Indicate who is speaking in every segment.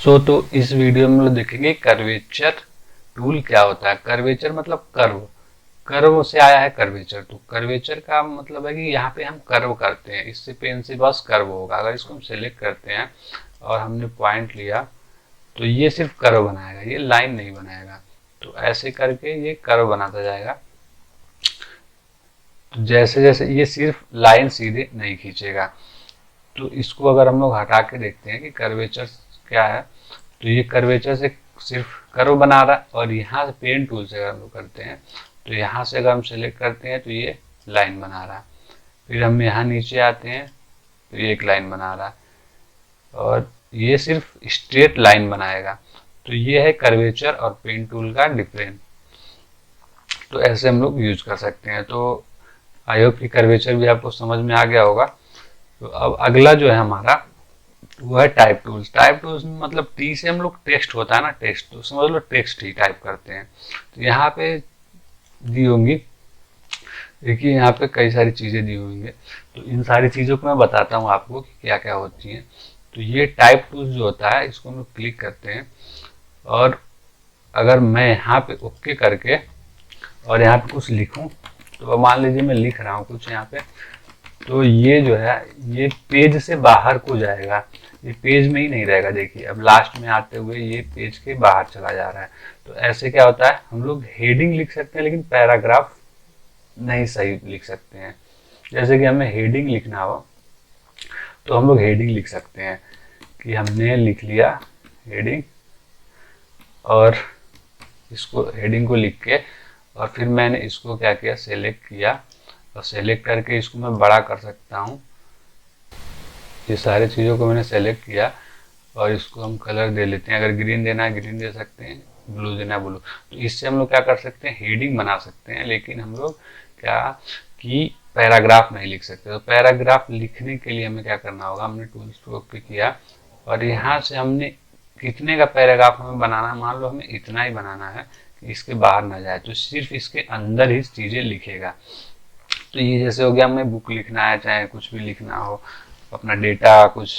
Speaker 1: तो इस वीडियो में हम लोग देखेंगे कर्वेचर टूल क्या होता है। कर्वेचर मतलब कर्व, कर्व से आया है कर्वेचर। तो कर्वेचर का मतलब है कि यहाँ पे हम कर्व करते हैं, इससे पेन से बस कर्व होगा। अगर इसको हम सेलेक्ट करते हैं और हमने पॉइंट लिया तो ये सिर्फ कर्व बनाएगा, ये लाइन नहीं बनाएगा। तो ऐसे करके ये कर्व बनाता जाएगा। तो जैसे जैसे ये सिर्फ लाइन सीधे नहीं खींचेगा। तो इसको अगर हम लोग हटा के देखते हैं कि कर्वेचर क्या है, तो ये कर्वेचर से सिर्फ कर्व बना रहा है। और यहाँ से पेन टूल से अगर हम लोग करते हैं तो यहाँ से अगर हम सेलेक्ट करते हैं तो ये लाइन बना रहा है। फिर हम यहाँ नीचे आते हैं तो ये एक लाइन बना रहा है और ये सिर्फ स्ट्रेट लाइन बनाएगा। तो ये है कर्वेचर और पेन टूल का डिफरेंस। तो ऐसे हम लोग यूज कर सकते हैं। तो आई होप कि कर्वेचर भी आपको समझ में आ गया होगा। तो अब अगला जो है हमारा वो है टाइप टूल्स। टाइप टूल्स में मतलब टी से हम लोग टेक्स्ट होता है ना, टेक्स्ट, तो समझ लो टेक्स्ट ही टाइप करते हैं। तो यहाँ पे दी होंगी, देखिए यहाँ पे कई सारी चीज़ें दी होंगी। तो इन सारी चीज़ों को मैं बताता हूँ आपको कि क्या क्या होती हैं। तो ये टाइप टूल्स जो होता है इसको हम लोग क्लिक करते हैं और अगर मैं यहाँ पे ओके करके और यहाँ पे कुछ लिखूँ, तो अब मान लीजिए मैं लिख रहा हूँ कुछ यहाँ पे, तो ये जो है ये पेज से बाहर को जाएगा, ये पेज में ही नहीं रहेगा। देखिए अब लास्ट में आते हुए ये पेज के बाहर चला जा रहा है। तो ऐसे क्या होता है, हम लोग हेडिंग लिख सकते हैं लेकिन पैराग्राफ नहीं सही लिख सकते हैं। जैसे कि हमें हेडिंग लिखना हो तो हम लोग हेडिंग लिख सकते हैं कि हमने लिख लिया हेडिंग, और इसको हेडिंग को लिख के और फिर मैंने इसको क्या किया, सेलेक्ट किया और सेलेक्ट करके इसको मैं बड़ा कर सकता हूँ। ये सारी चीज़ों को मैंने सेलेक्ट किया और इसको हम कलर दे लेते हैं। अगर ग्रीन देना है ग्रीन दे सकते हैं, ब्लू देना है ब्लू। तो इससे हम लोग क्या कर सकते हैं, हेडिंग बना सकते हैं। लेकिन हम लोग क्या कि पैराग्राफ नहीं लिख सकते। तो पैराग्राफ लिखने के लिए हमें क्या करना होगा, हमने टूल्स को ओके किया और यहाँ से हमने कितने का पैराग्राफ हमें बनाना है, मान लो हमें इतना ही बनाना है कि इसके बाहर ना जाए, तो सिर्फ इसके अंदर ही चीज़ें लिखेगा। तो ये जैसे हो गया, हमें बुक लिखना है, चाहे कुछ भी लिखना हो, अपना डेटा कुछ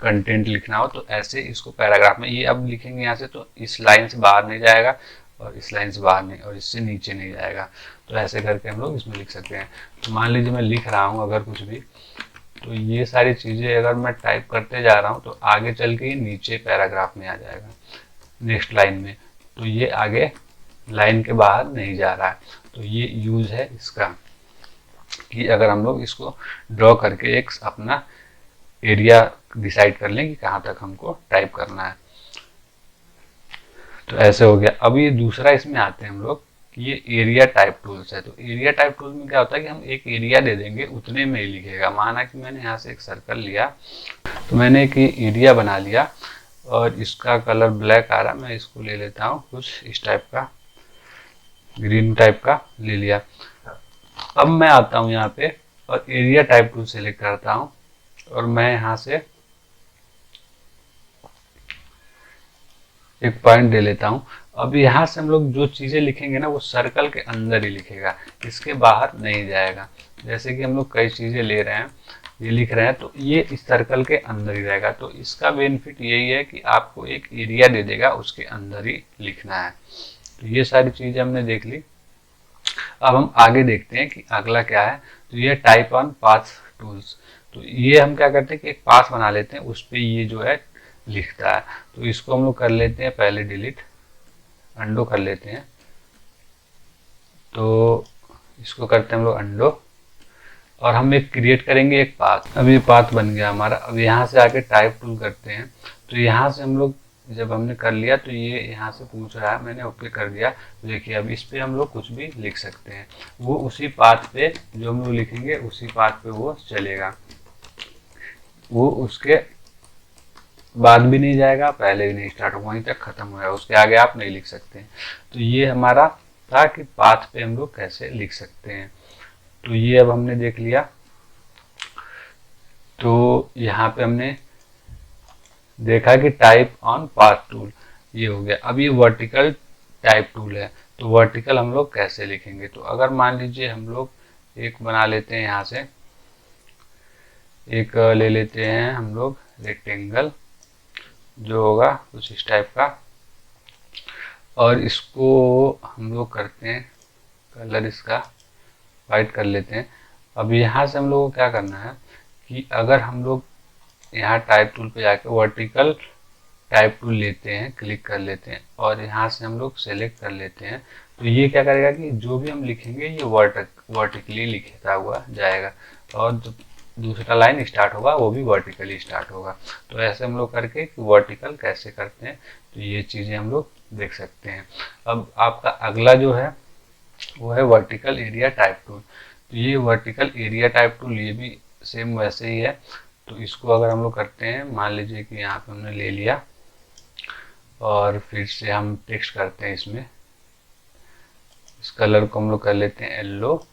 Speaker 1: कंटेंट लिखना हो, तो ऐसे इसको पैराग्राफ में ये अब लिखेंगे यहाँ से, तो इस लाइन से बाहर नहीं जाएगा और इस लाइन से बाहर नहीं और इससे नीचे नहीं जाएगा। तो ऐसे करके हम लोग इसमें लिख सकते हैं। तो मान लीजिए मैं लिख रहा हूँ अगर कुछ भी, तो ये सारी चीज़ें अगर मैं टाइप करते जा रहा हूँ तो आगे चल के नीचे पैराग्राफ में आ जाएगा नेक्स्ट लाइन में। तो ये आगे लाइन के बाहर नहीं जा रहा है। तो ये यूज है इसका कि अगर हम लोग इसको ड्रॉ करके एक अपना एरिया डिसाइड कर लें कि कहाँ तक हमको टाइप करना है। तो ऐसे हो गया। अब ये दूसरा इसमें आते हैं हम लोग कि ये एरिया टाइप टूल्स है। तो एरिया टाइप टूल्स में क्या होता है कि हम एक एरिया दे देंगे, उतने में ही लिखेगा। माना कि मैंने यहाँ से एक सर्कल लिया, तो मैंने एक एरिया बना लिया और इसका कलर ब्लैक आ रहा, मैं इसको ले लेता हूँ कुछ इस टाइप का, ग्रीन टाइप का ले लिया। अब मैं आता हूँ यहाँ पे और एरिया टाइप टूल सेलेक्ट करता हूँ और मैं यहाँ से एक पॉइंट दे लेता हूँ। अब यहाँ से हम लोग जो चीज़ें लिखेंगे ना वो सर्कल के अंदर ही लिखेगा, इसके बाहर नहीं जाएगा। जैसे कि हम लोग कई चीज़ें ले रहे हैं, ये लिख रहे हैं, तो ये इस सर्कल के अंदर ही रहेगा। तो इसका बेनिफिट यही है कि आपको एक एरिया दे देगा, उसके अंदर ही लिखना है। तो ये सारी चीज़ें हमने देख ली। अब हम आगे देखते हैं कि अगला क्या है। तो ये टाइप ऑन पाथ टूल्स। तो ये हम क्या करते हैं कि एक पाथ बना लेते हैं, उस पर ये जो है लिखता है। तो इसको हम लोग कर लेते हैं पहले डिलीट, अंडो कर लेते हैं। तो इसको करते हैं हम लोग अंडो और हम एक क्रिएट करेंगे एक पाथ। अब ये पाथ बन गया हमारा। अब यहाँ से आके टाइप टूल करते हैं। तो यहाँ से हम लोग जब हमने कर लिया तो ये यहाँ से पूछ रहा है, मैंने ओके कर दिया। तो देखिए अब इस पे हम लोग कुछ भी लिख सकते हैं, वो उसी पाथ पे जो हम लोग लिखेंगे उसी पाथ पे वो चलेगा, वो उसके बाद भी नहीं जाएगा, पहले भी नहीं स्टार्ट हो, वहीं तक खत्म हो जाएगा, उसके आगे आप नहीं लिख सकते हैं। तो ये हमारा था कि पाथ पे हम लोग कैसे लिख सकते हैं। तो ये अब हमने देख लिया। तो यहाँ पे हमने देखा कि टाइप ऑन पाथ टूल ये हो गया। अब ये वर्टिकल टाइप टूल है। तो वर्टिकल हम लोग कैसे लिखेंगे, तो अगर मान लीजिए हम लोग एक बना लेते हैं, यहाँ से एक ले लेते हैं हम लोग रेक्टेंगल जो होगा कुछ इस टाइप का। और इसको हम लोग करते हैं कलर इसका वाइट कर लेते हैं। अब यहाँ से हम लोग को क्या करना है कि अगर हम लोग यहाँ टाइप टूल पे जाके वर्टिकल टाइप टूल लेते हैं, क्लिक कर लेते हैं और यहाँ से हम लोग सेलेक्ट कर लेते हैं, तो ये क्या करेगा कि जो भी हम लिखेंगे ये वर्टिकली लिखता हुआ जाएगा और जो दूसरा लाइन स्टार्ट होगा वो भी वर्टिकली स्टार्ट होगा। तो ऐसे हम लोग करके वर्टिकल कैसे करते हैं तो ये चीज़ें हम लोग देख सकते हैं। अब आपका अगला जो है वो है वर्टिकल एरिया टाइप टूल। तो ये वर्टिकल एरिया टाइप टूल ये भी सेम वैसे ही है। तो इसको अगर हम लोग करते हैं, मान लीजिए कि यहाँ पे हमने ले लिया और फिर से हम टेक्स्ट करते हैं इसमें, इस कलर को हम लोग कर लेते हैं येलो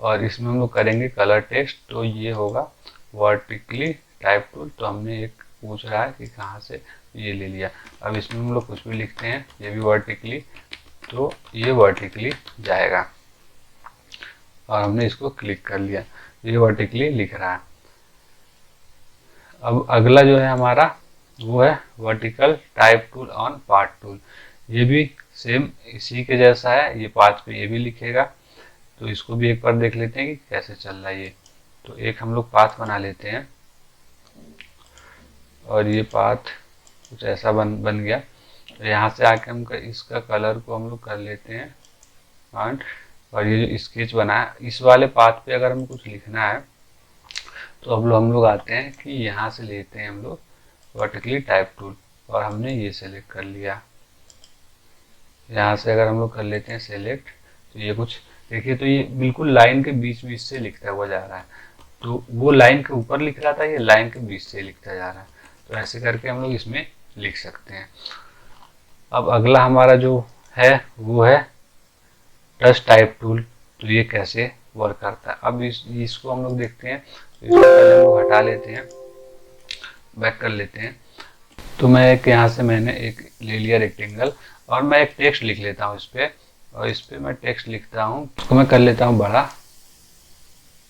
Speaker 1: और इसमें हम लोग करेंगे कलर टेक्स्ट। तो ये होगा वर्टिकली टाइप टूल। तो हमने एक पूछ रहा है कि कहाँ से, ये ले लिया। अब इसमें हम लोग कुछ भी लिखते हैं, ये भी वर्टिकली, तो ये वर्टिकली जाएगा और हमने इसको क्लिक कर लिया, ये वर्टिकली लिख रहा है। अब अगला जो है हमारा वो है vertical type tool on path tool. ये भी सेम इसी के जैसा है, ये पाथ पे ये भी लिखेगा। तो इसको भी एक बार देख लेते हैं कि कैसे चल रहा है ये। तो एक हम लोग पाथ बना लेते हैं और ये पाथ कुछ ऐसा बन गया। तो यहाँ से आके हम इसका कलर को हम लोग कर लेते हैं फॉन्ट। और ये जो स्केच बना है इस वाले पाथ पे अगर हमें कुछ लिखना है तो अब हम लोग आते हैं कि यहाँ से लेते हैं हम लोग वर्टिकली टाइप टूल और हमने ये सेलेक्ट कर लिया। यहाँ से अगर हम लोग कर लेते हैं सेलेक्ट, तो ये कुछ देखिए, तो ये बिल्कुल लाइन के बीच बीच से लिखता हुआ जा रहा है। तो वो लाइन के ऊपर लिख रहा था, ये लाइन के बीच से लिखता जा रहा है। तो ऐसे करके हम लोग इसमें लिख सकते हैं। अब अगला हमारा जो है वो है टच टाइप टूल। तो ये कैसे वर्क करता है अब इसको हम लोग देखते हैं। तो इसको पहले हम लोग हटा लेते हैं, बैक कर लेते हैं। तो मैं एक यहाँ से मैंने एक ले लिया रेक्टेंगल और मैं एक टेक्स्ट लिख लेता हूँ इस पर। और इस पर मैं टेक्स्ट लिखता हूँ, उसको मैं कर लेता हूँ बड़ा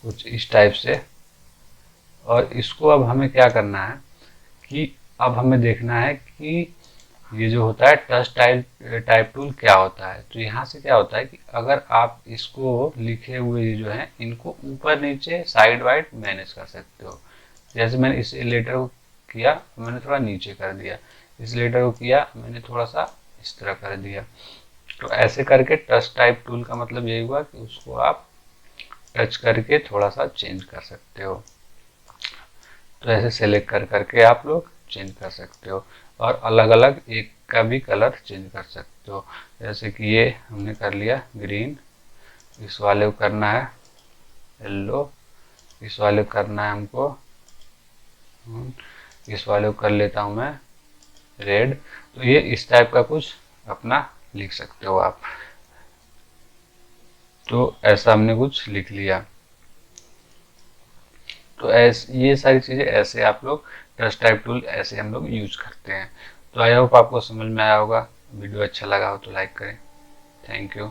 Speaker 1: कुछ इस टाइप से। और इसको अब हमें क्या करना है कि अब हमें देखना है कि ये जो होता है टच टाइप टूल क्या होता है। तो यहाँ से क्या होता है कि अगर आप इसको लिखे हुए जो है इनको ऊपर नीचे साइड वाइड मैनेज कर सकते हो। जैसे मैंने इस लेटर को किया, मैंने थोड़ा नीचे कर दिया, इस लेटर को किया मैंने थोड़ा सा इस तरह कर दिया। तो ऐसे करके टच टाइप टूल का मतलब यही हुआ कि उसको आप टच करके थोड़ा सा चेंज कर सकते हो। तो ऐसे सेलेक्ट कर करके आप लोग चेंज कर सकते हो और अलग अलग एक का भी कलर चेंज कर सकते हो। जैसे कि ये हमने कर लिया ग्रीन, इस वाले को करना है येलो, इस वाले को करना है हमको, इस वाले को कर लेता हूँ मैं रेड। तो ये इस टाइप का कुछ अपना लिख सकते हो आप। तो ऐसा हमने कुछ लिख लिया। तो ऐसे ये सारी चीज़ें ऐसे आप लोग टच टाइप टूल ऐसे हम लोग यूज करते हैं। तो आई होप आपको समझ में आया होगा। वीडियो अच्छा लगा हो तो लाइक करें। Thank you.